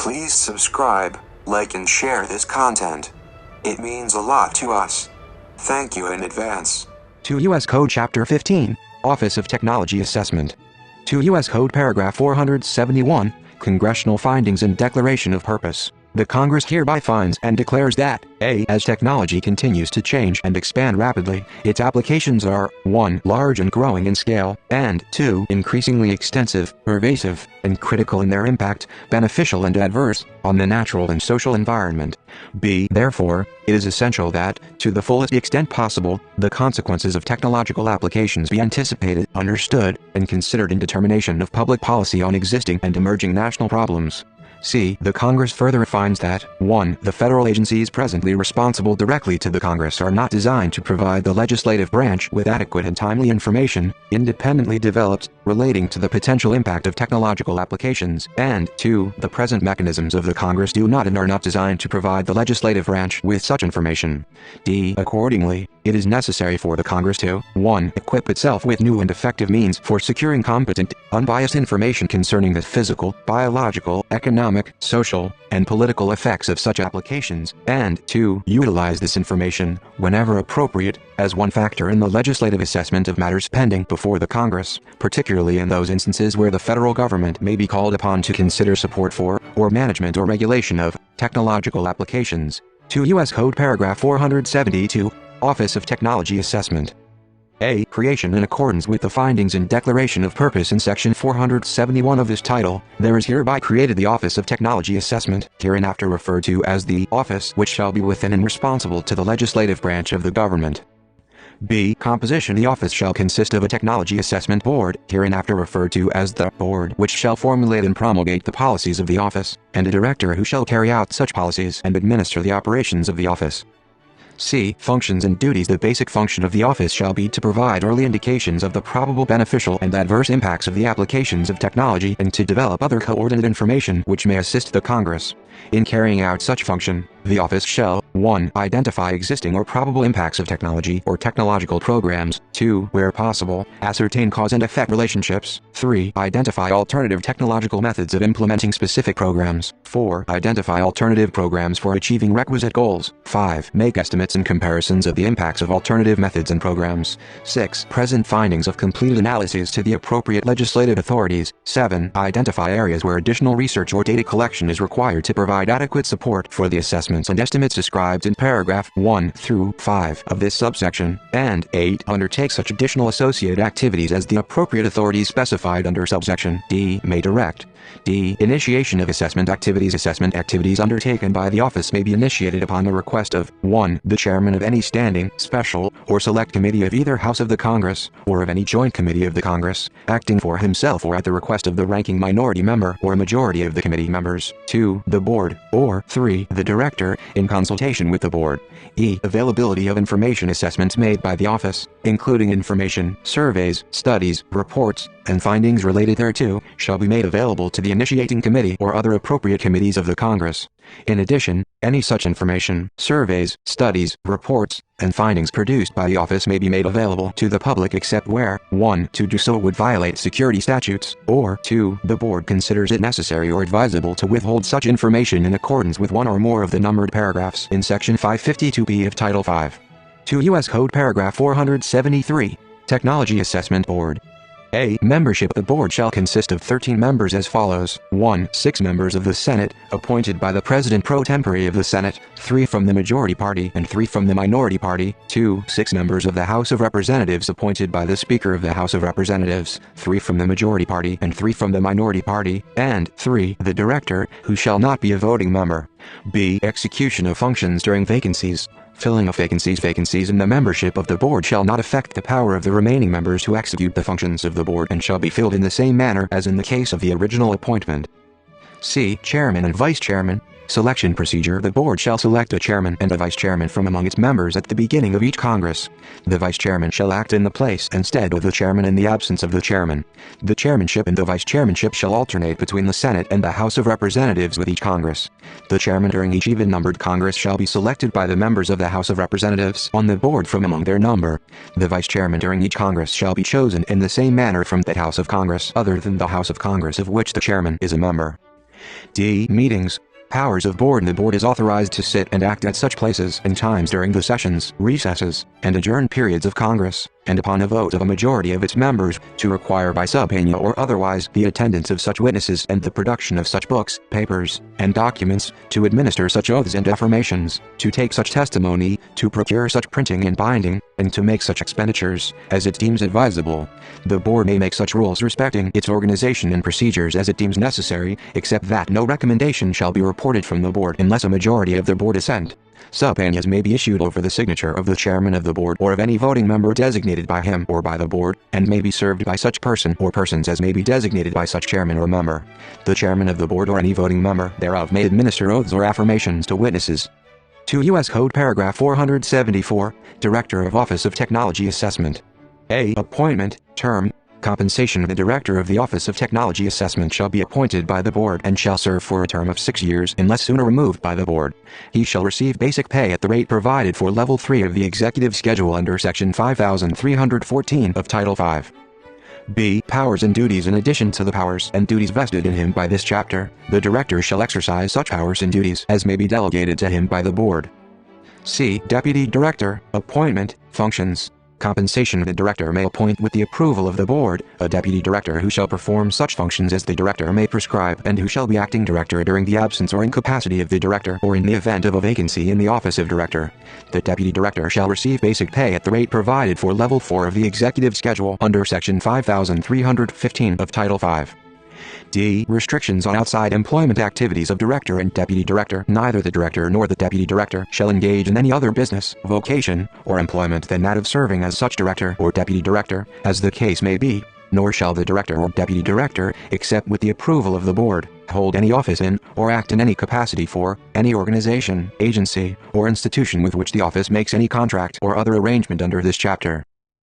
Please subscribe, like and share this content. It means a lot to us. Thank you in advance. To U.S. Code Chapter 15, Office of Technology Assessment. To U.S. Code Paragraph 471, Congressional Findings and Declaration of Purpose. The Congress hereby finds and declares that, A. As technology continues to change and expand rapidly, its applications are, 1. Large and growing in scale, and 2. Increasingly extensive, pervasive, and critical in their impact, beneficial and adverse, on the natural and social environment. B. Therefore, it is essential that, to the fullest extent possible, the consequences of technological applications be anticipated, understood, and considered in determination of public policy on existing and emerging national problems. C. The Congress further finds that, 1. The federal agencies presently responsible directly to the Congress are not designed to provide the legislative branch with adequate and timely information, independently developed, relating to the potential impact of technological applications, and 2. The present mechanisms of the Congress do not and are not designed to provide the legislative branch with such information. D. Accordingly, it is necessary for the Congress to, 1. Equip itself with new and effective means for securing competent, unbiased information concerning the physical, biological, economic, social, and political effects of such applications, and 2. Utilize this information, whenever appropriate, as one factor in the legislative assessment of matters pending before the Congress, particularly in those instances where the federal government may be called upon to consider support for, or management or regulation of, technological applications. To U.S. Code Paragraph 472, Office of Technology Assessment. A. Creation. In accordance with the findings and declaration of purpose in Section 471 of this title, there is hereby created the Office of Technology Assessment, hereinafter referred to as the Office, which shall be within and responsible to the legislative branch of the government. B. Composition. The office shall consist of a Technology Assessment Board, hereinafter referred to as the Board, which shall formulate and promulgate the policies of the office, and a director who shall carry out such policies and administer the operations of the office. C. Functions and duties. The basic function of the office shall be to provide early indications of the probable beneficial and adverse impacts of the applications of technology and to develop other coordinate information which may assist the Congress. In carrying out such function, the office shall, 1. Identify existing or probable impacts of technology or technological programs, 2. Where possible, ascertain cause and effect relationships, 3. Identify alternative technological methods of implementing specific programs, 4. Identify alternative programs for achieving requisite goals, 5. Make estimates and comparisons of the impacts of alternative methods and programs, 6. Present findings of completed analyses to the appropriate legislative authorities, 7. Identify areas where additional research or data collection is required to provide adequate support for the assessments and estimates described in paragraph 1 through 5 of this subsection, and 8. Undertake such additional associated activities as the appropriate authorities specified under subsection D may direct. D. Initiation of assessment activities. Assessment activities undertaken by the office may be initiated upon the request of 1. The chairman of any standing, special, or select committee of either House of the Congress, or of any joint committee of the Congress, acting for himself or at the request of the ranking minority member or a majority of the committee members. 2. The board, or 3. The director, in consultation with the board. E. Availability of information. Assessments made by the office, including information, surveys, studies, reports, and findings related thereto, shall be made available to the initiating committee or other appropriate committees of the Congress. In addition, any such information, surveys, studies, reports, and findings produced by the office may be made available to the public except where, 1. To do so would violate security statutes, or 2. The board considers it necessary or advisable to withhold such information in accordance with one or more of the numbered paragraphs in Section 552b of Title V. To U.S. Code Paragraph 473, Technology Assessment Board. A. Membership. The board shall consist of 13 members as follows: 1. 6 members of the Senate, appointed by the President pro tempore of the Senate, 3 from the majority party and 3 from the minority party; 2. 6 members of the House of Representatives appointed by the Speaker of the House of Representatives, 3 from the majority party and 3 from the minority party; and 3. The director, who shall not be a voting member. B. Execution of functions during vacancies. Filling of vacancies in the membership of the board shall not affect the power of the remaining members to execute the functions of the board and shall be filled in the same manner as in the case of the original appointment. C. Chairman and Vice Chairman. Selection procedure. The board shall select a chairman and a vice chairman from among its members at the beginning of each Congress. The vice chairman shall act in the place and stead of the chairman in the absence of the chairman. The chairmanship and the vice chairmanship shall alternate between the Senate and the House of Representatives with each Congress. The chairman during each even-numbered Congress shall be selected by the members of the House of Representatives on the board from among their number. The vice chairman during each Congress shall be chosen in the same manner from that House of Congress other than the House of Congress of which the chairman is a member. D. Meetings. Powers of board. The board is authorized to sit and act at such places and times during the sessions, recesses, and adjourned periods of Congress, and upon a vote of a majority of its members, to require by subpoena or otherwise the attendance of such witnesses and the production of such books, papers, and documents, to administer such oaths and affirmations, to take such testimony, to procure such printing and binding, and to make such expenditures, as it deems advisable. The board may make such rules respecting its organization and procedures as it deems necessary, except that no recommendation shall be reported from the board unless a majority of the board assent. Subpoenas may be issued over the signature of the chairman of the board or of any voting member designated by him or by the board, and may be served by such person or persons as may be designated by such chairman or member. The chairman of the board or any voting member thereof may administer oaths or affirmations to witnesses. 2 U.S. Code Paragraph 474, Director of Office of Technology Assessment. A. Appointment, term, compensation. The Director of the Office of Technology Assessment shall be appointed by the Board and shall serve for a term of 6 years unless sooner removed by the Board. He shall receive basic pay at the rate provided for Level 3 of the Executive Schedule under Section 5314 of Title V. B. Powers and duties. In addition to the powers and duties vested in him by this chapter, the Director shall exercise such powers and duties as may be delegated to him by the Board. C. Deputy Director, appointment, functions, compensation. The Director may appoint with the approval of the Board, a Deputy Director who shall perform such functions as the Director may prescribe and who shall be acting Director during the absence or incapacity of the Director or in the event of a vacancy in the office of Director. The Deputy Director shall receive basic pay at the rate provided for Level 4 of the Executive Schedule under Section 5315 of Title V. D. Restrictions on outside employment activities of Director and Deputy Director. Neither the Director nor the Deputy Director shall engage in any other business, vocation, or employment than that of serving as such Director or Deputy Director, as the case may be, nor shall the Director or Deputy Director, except with the approval of the Board, hold any office in, or act in any capacity for, any organization, agency, or institution with which the office makes any contract or other arrangement under this chapter.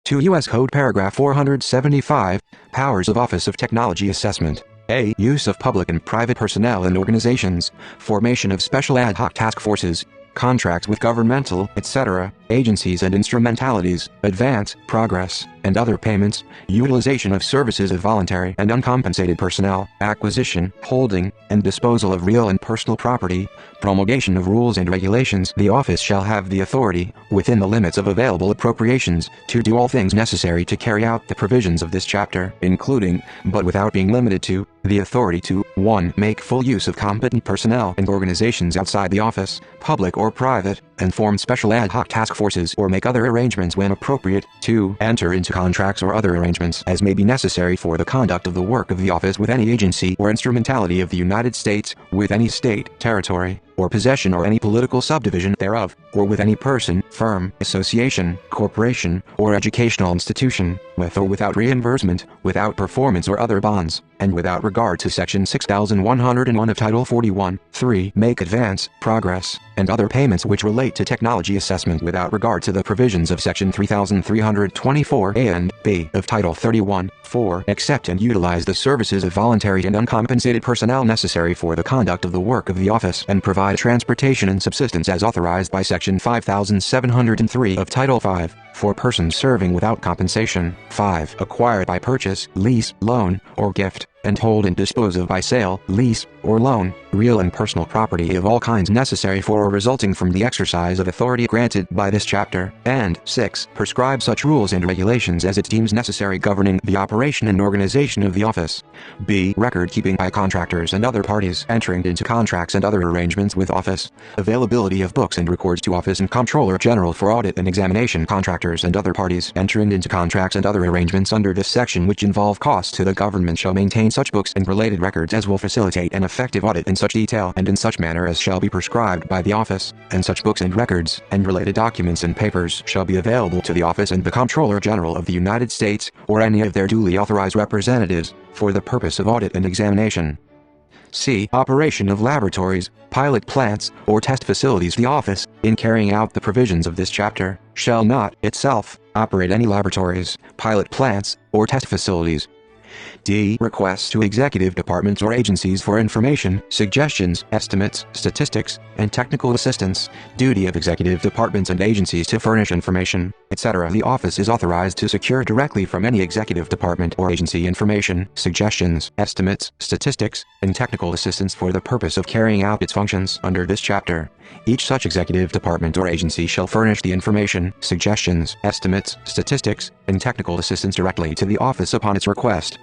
2 U.S. Code Paragraph 475, Powers of Office of Technology Assessment. A. Use of public and private personnel and organizations, formation of special ad hoc task forces, contracts with governmental, etc., agencies and instrumentalities, advance, progress, and other payments, utilization of services of voluntary and uncompensated personnel, acquisition, holding, and disposal of real and personal property, promulgation of rules and regulations. The office shall have the authority, within the limits of available appropriations, to do all things necessary to carry out the provisions of this chapter, including, but without being limited to, the authority to 1. Make full use of competent personnel and organizations outside the office, public or private, and form special ad hoc task forces or make other arrangements when appropriate. 2. Enter into contracts or other arrangements as may be necessary for the conduct of the work of the office with any agency or instrumentality of the United States, with any state, territory, or possession or any political subdivision thereof, or with any person, firm, association, corporation, or educational institution, with or without reimbursement, without performance or other bonds, and without regard to Section 6101 of Title 41. 3. Make advance, progress, and other payments which relate to technology assessment without regard to the provisions of Section 3324 A and B of Title 31. 4. Accept and utilize the services of voluntary and uncompensated personnel necessary for the conduct of the work of the office and provide transportation and subsistence as authorized by Section 5703 of Title V, for persons serving without compensation. 5. Acquire by purchase, lease, loan, or gift, and hold and dispose of by sale, lease, or loan, real and personal property of all kinds necessary for or resulting from the exercise of authority granted by this chapter. And 6. Prescribe such rules and regulations as it deems necessary governing the operation and organization of the office. B. Record keeping by contractors and other parties entering into contracts and other arrangements with office. Availability of books and records to Office and Comptroller General for audit and examination. Contractors and other parties entering into contracts and other arrangements under this section which involve costs to the government shall maintain such books and related records as will facilitate an effective audit in such detail and in such manner as shall be prescribed by the office, and such books and records and related documents and papers shall be available to the office and the Comptroller General of the United States, or any of their duly authorized representatives, for the purpose of audit and examination. C. Operation of laboratories, pilot plants, or test facilities. The office, in carrying out the provisions of this chapter, shall not, itself, operate any laboratories, pilot plants, or test facilities. D. Requests to executive departments or agencies for information, suggestions, estimates, statistics, and technical assistance. Duty of executive departments and agencies to furnish information, etc. The office is authorized to secure directly from any executive department or agency information, suggestions, estimates, statistics, and technical assistance for the purpose of carrying out its functions under this chapter. Each such executive department or agency shall furnish the information, suggestions, estimates, statistics, and technical assistance directly to the office upon its request.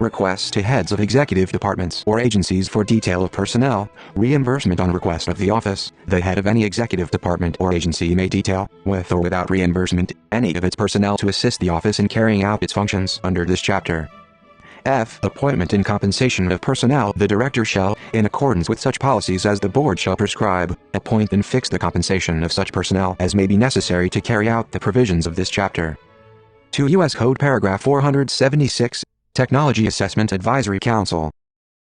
Requests to heads of executive departments or agencies for detail of personnel, reimbursement on request of the office. The head of any executive department or agency may detail, with or without reimbursement, any of its personnel to assist the office in carrying out its functions under this chapter. Appointment and compensation of personnel. The director shall, in accordance with such policies as the board shall prescribe, appoint and fix the compensation of such personnel as may be necessary to carry out the provisions of this chapter. 2 U.S. Code Paragraph 476, Technology Assessment Advisory Council.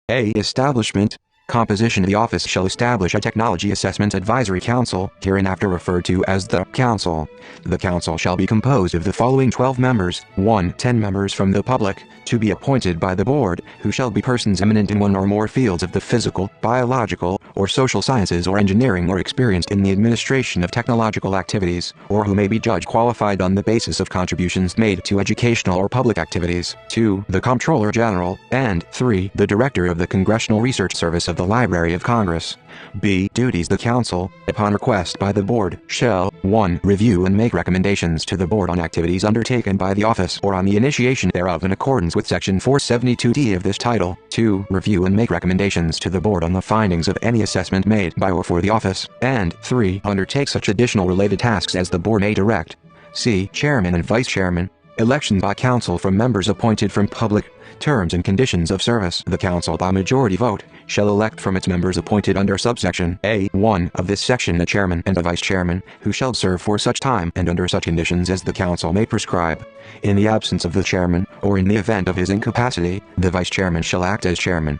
Establishment. Composition. The office shall establish a Technology Assessment Advisory Council, hereinafter referred to as the Council. The Council shall be composed of the following 12 members: 1. 10 members from the public, to be appointed by the board, who shall be persons eminent in one or more fields of the physical, biological, or social sciences or engineering or experienced in the administration of technological activities, or who may be judge qualified on the basis of contributions made to educational or public activities. 2. The Comptroller General, and 3. The Director of the Congressional Research Service of the Library of Congress. Duties. The Council, upon request by the Board, shall 1. Review and make recommendations to the Board on activities undertaken by the office or on the initiation thereof in accordance with Section 472D of this title. 2. Review and make recommendations to the Board on the findings of any assessment made by or for the office. And 3. Undertake such additional related tasks as the Board may direct. C. Chairman and Vice Chairman. Election by Council from members appointed from public. Terms and conditions of service. The Council by majority vote shall elect from its members appointed under subsection A1 of this section a chairman and a vice chairman, who shall serve for such time and under such conditions as the Council may prescribe. In the absence of the chairman, or in the event of his incapacity, the vice chairman shall act as chairman.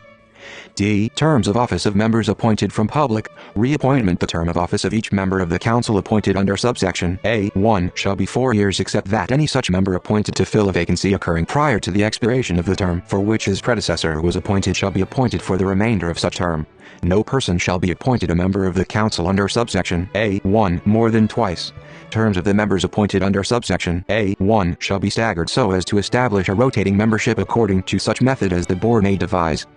Terms of office of members appointed from public. Reappointment. The term of office of each member of the Council appointed under subsection A1 shall be 4 years, except that any such member appointed to fill a vacancy occurring prior to the expiration of the term for which his predecessor was appointed shall be appointed for the remainder of such term. No person shall be appointed a member of the Council under subsection A1 more than twice. Terms of the members appointed under subsection A1 shall be staggered so as to establish a rotating membership according to such method as the Board may devise.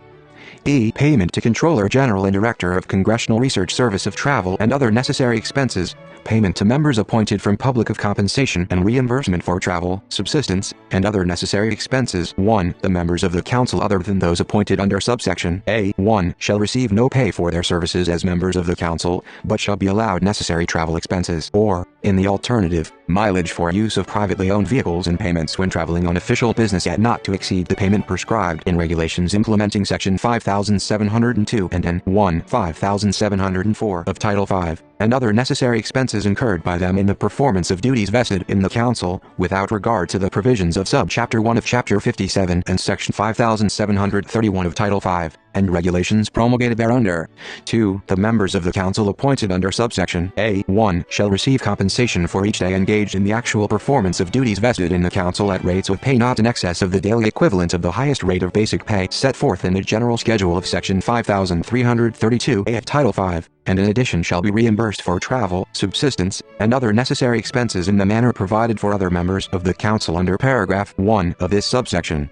Payment to Comptroller General and Director of Congressional Research Service of travel and other necessary expenses. Payment to members appointed from public of compensation and reimbursement for travel, subsistence, and other necessary expenses. 1. The members of the Council other than those appointed under subsection A1 shall receive no pay for their services as members of the Council, but shall be allowed necessary travel expenses, or, in the alternative, mileage for use of privately owned vehicles and payments when traveling on official business at not to exceed the payment prescribed in regulations implementing Section 5702 and N. 5704 of Title V, and other necessary expenses incurred by them in the performance of duties vested in the Council, without regard to the provisions of Subchapter 1 of Chapter 57 and Section 5731 of Title V, and regulations promulgated thereunder. 2. The members of the Council appointed under subsection A1 shall receive compensation for each day engaged in the actual performance of duties vested in the Council at rates of pay not in excess of the daily equivalent of the highest rate of basic pay set forth in the general schedule of Section 5332A of Title V, and in addition shall be reimbursed for travel, subsistence, and other necessary expenses in the manner provided for other members of the Council under paragraph 1 of this subsection.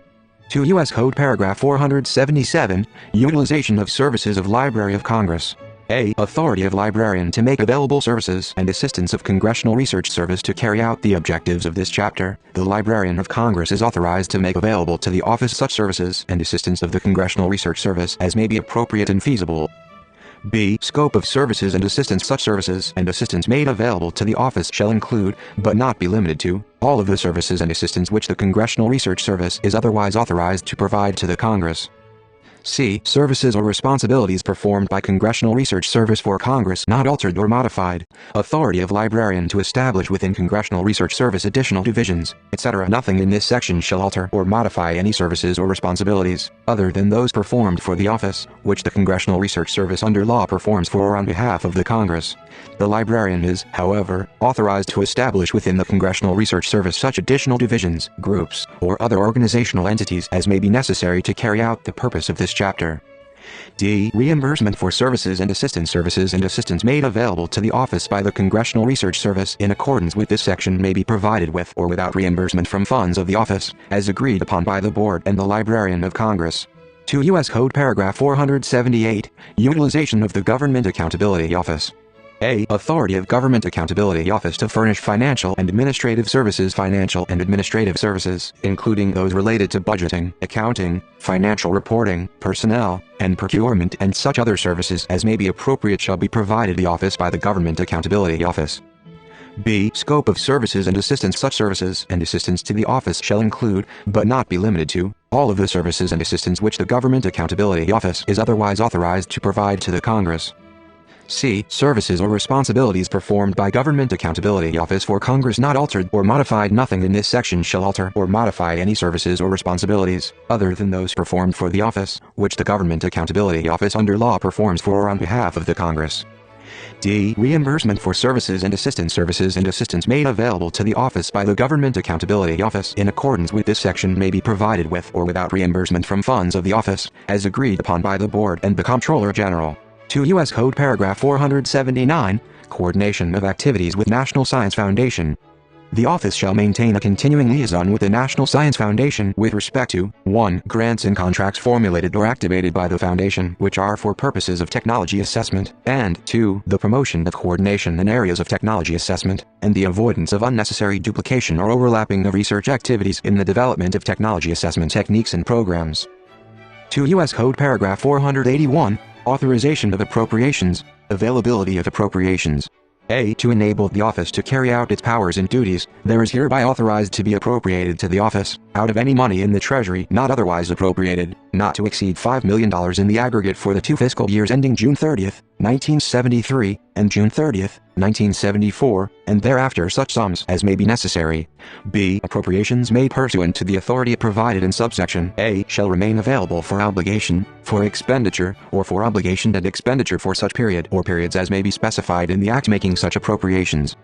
2 U.S. Code Paragraph 477, Utilization of Services of Library of Congress. Authority of librarian to make available services and assistance of Congressional Research Service to carry out the objectives of this chapter. The Librarian of Congress is authorized to make available to the office such services and assistance of the Congressional Research Service as may be appropriate and feasible. Scope of services and assistance. Such services and assistance made available to the office shall include, but not be limited to, all of the services and assistance which the Congressional Research Service is otherwise authorized to provide to the Congress. C. Services or responsibilities performed by Congressional Research Service for Congress not altered or modified. Authority of librarian to establish within Congressional Research Service additional divisions, etc. Nothing in this section shall alter or modify any services or responsibilities, other than those performed for the office, which the Congressional Research Service under law performs for or on behalf of the Congress. The librarian is, however, authorized to establish within the Congressional Research Service such additional divisions, groups, or other organizational entities as may be necessary to carry out the purpose of this chapter. D. Reimbursement for services and assistance made available to the office by the Congressional Research Service in accordance with this section may be provided with or without reimbursement from funds of the office, as agreed upon by the Board and the Librarian of Congress. 2 U.S. Code Paragraph 478, Utilization of the Government Accountability Office. A. Authority of Government Accountability Office to furnish financial and administrative services, including those related to budgeting, accounting, financial reporting, personnel, and procurement, and such other services as may be appropriate shall be provided the office by the Government Accountability Office. B. Scope of services and assistance. Such services and assistance to the office shall include, but not be limited to, all of the services and assistance which the Government Accountability Office is otherwise authorized to provide to the Congress. C. Services or responsibilities performed by Government Accountability Office for Congress not altered or modified. Nothing in this section shall alter or modify any services or responsibilities, other than those performed for the office, which the Government Accountability Office under law performs for or on behalf of the Congress. D. Reimbursement for services and assistance made available to the office by the Government Accountability Office in accordance with this section may be provided with or without reimbursement from funds of the office, as agreed upon by the Board and the Comptroller General. 2 U.S. Code Paragraph 479, Coordination of Activities with National Science Foundation. The office shall maintain a continuing liaison with the National Science Foundation with respect to 1. Grants and contracts formulated or activated by the Foundation which are for purposes of technology assessment, and 2. The promotion of coordination in areas of technology assessment, and the avoidance of unnecessary duplication or overlapping of research activities in the development of technology assessment techniques and programs. 2 U.S. Code Paragraph 481, Authorization of appropriations, availability of appropriations. A. To enable the office to carry out its powers and duties, there is hereby authorized to be appropriated to the office, out of any money in the Treasury not otherwise appropriated, not to exceed $5 million in the aggregate for the 2 fiscal years ending June 30, 1973, and June 30, 1974, and thereafter such sums as may be necessary. B. Appropriations made pursuant to the authority provided in subsection A shall remain available for obligation, for expenditure, or for obligation and expenditure for such period or periods as may be specified in the act making such appropriations.